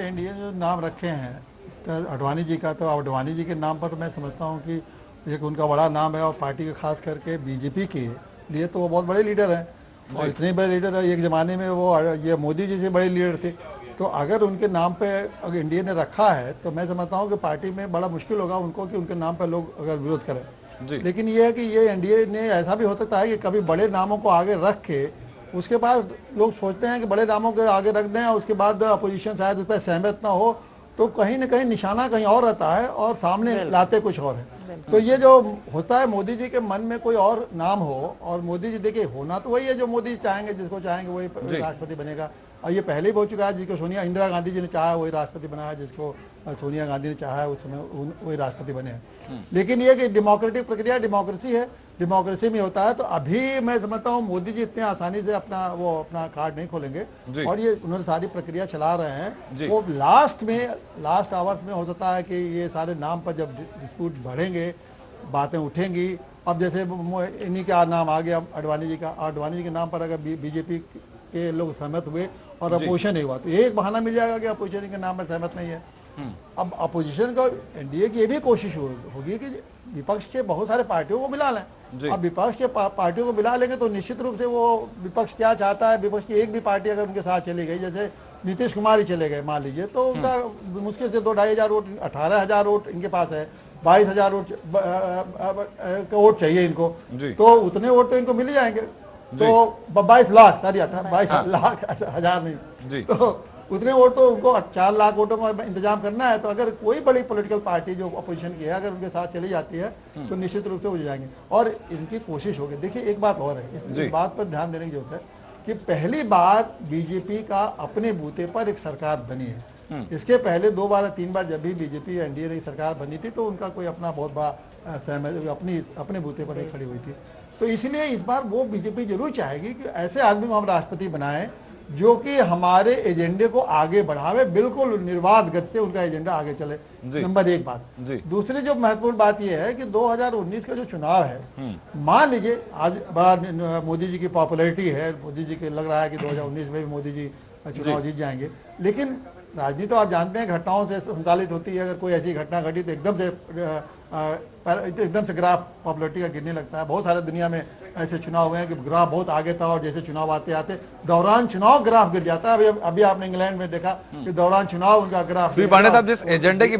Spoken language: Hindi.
इंडिया जो नाम रखे हैं तो अडवाणी जी का, तो अडवाणी जी के नाम पर तो मैं समझता हूँ कि एक उनका बड़ा नाम है और पार्टी का खास करके बीजेपी के लिए तो वो बहुत बड़े लीडर हैं और इतने बड़े लीडर है। एक ज़माने में वो ये मोदी जी से बड़े लीडर थे, तो अगर उनके नाम पे अगर इंडिया ने रखा है तो मैं समझता हूँ कि पार्टी में बड़ा मुश्किल होगा उनको कि उनके नाम पर लोग अगर विरोध करें। लेकिन ये है कि ये एनडीए ने ऐसा भी हो सकता है कि कभी बड़े नामों को आगे रख के उसके बाद लोग सोचते हैं कि बड़े नामों के आगे रख दें और उसके बाद अपोजिशन शायद उस पर सहमत ना हो, तो कहीं ना कहीं निशाना कहीं और रहता है और सामने लाते कुछ और है। तो ये जो होता है मोदी जी के मन में कोई और नाम हो, और मोदी जी देखिए होना तो वही है जो मोदी चाहेंगे, जिसको चाहेंगे वही राष्ट्रपति बनेगा। और ये पहले ही हो चुका है, जिसको सोनिया इंदिरा गांधी जी ने चाहा वही राष्ट्रपति बनाया, जिसको सोनिया गांधी ने चाहा उस समय वही राष्ट्रपति बने हैं। लेकिन ये कि डेमोक्रेटिक प्रक्रिया डेमोक्रेसी है, डेमोक्रेसी में होता है। तो अभी मैं समझता हूँ मोदी जी इतने आसानी से अपना कार्ड नहीं खोलेंगे और ये उन्होंने सारी प्रक्रिया चला रहे हैं। वो लास्ट आवर्स में हो सकता है कि ये सारे नाम पर जब डिस्प्यूट बढ़ेंगे, बातें उठेंगी। अब जैसे इन्हीं का नाम आ गया अडवाणी जी का, अडवाणी जी के नाम पर अगर बीजेपी के लोग सहमत हुए और अपोजिशन नहीं हुआ तो एक बहाना मिल जाएगा कि अपोजिशन के नाम पर सहमत नहीं है। अब अपोजिशन का एनडीए की ये भी कोशिश होगी कि विपक्ष के बहुत सारे पार्टियों को मिला लें। अब विपक्ष के पार्टियों को मिला लेंगे तो निश्चित रूप से वो विपक्ष क्या चाहता है, विपक्ष की एक भी पार्टी अगर उनके साथ चली गई, जैसे नीतीश कुमार ही चले गए मान लीजिए, तो उनका मुश्किल से 2-2,500 वोट, 18,000 वोट इनके पास है, 22,000 वोट चाहिए इनको, तो उतने वोट तो इनको मिल जाएंगे। तो 22 लाख, सॉरी 22 लाख, हजार नहीं, तो उतने वोट तो उनको 4 लाख वोटों का इंतजाम करना है। तो अगर कोई बड़ी पॉलिटिकल पार्टी जो अपोजिशन की है अगर उनके साथ चली जाती है तो निश्चित रूप से वो जाएंगे और इनकी कोशिश होगी। देखिए एक बात और है, इस बात पर ध्यान देने की जरूरत है कि पहली बार बीजेपी का अपने बूते पर एक सरकार बनी है। इसके पहले 2 बार 3 बार जब भी बीजेपी एनडीए की सरकार बनी थी तो उनका कोई अपना बहुत बड़ा सहमति अपने बूते पर खड़ी हुई थी। तो इसलिए इस बार वो बीजेपी जरूर चाहेगी कि ऐसे आदमी को हम राष्ट्रपति बनाएं जो कि हमारे एजेंडे को आगे बढ़ावे, बिल्कुल निर्बाध गति से उनका एजेंडा आगे चले। नंबर 1 बात। दूसरी जो महत्वपूर्ण बात यह है कि 2019 का जो चुनाव है, मान लीजिए आज बड़ा मोदी जी की पॉपुलैरिटी है, मोदी जी के लग रहा है कि 2019 में भी मोदी जी चुनाव जीत जाएंगे, लेकिन राजनीति तो आप जानते हैं घटनाओं से संचालित होती है। अगर कोई ऐसी घटना घटी तो एकदम से ग्राफ पॉपुलैरिटी का गिरने लगता है। बहुत सारे दुनिया में ऐसे चुनाव हुए हैं कि ग्राफ बहुत आगे था और जैसे चुनाव आते आते दौरान चुनाव ग्राफ गिर जाता है। अभी आपने इंग्लैंड में देखा कि दौरान चुनाव उनका ग्राफ। श्री पांडे साहब, जिस एजेंडे की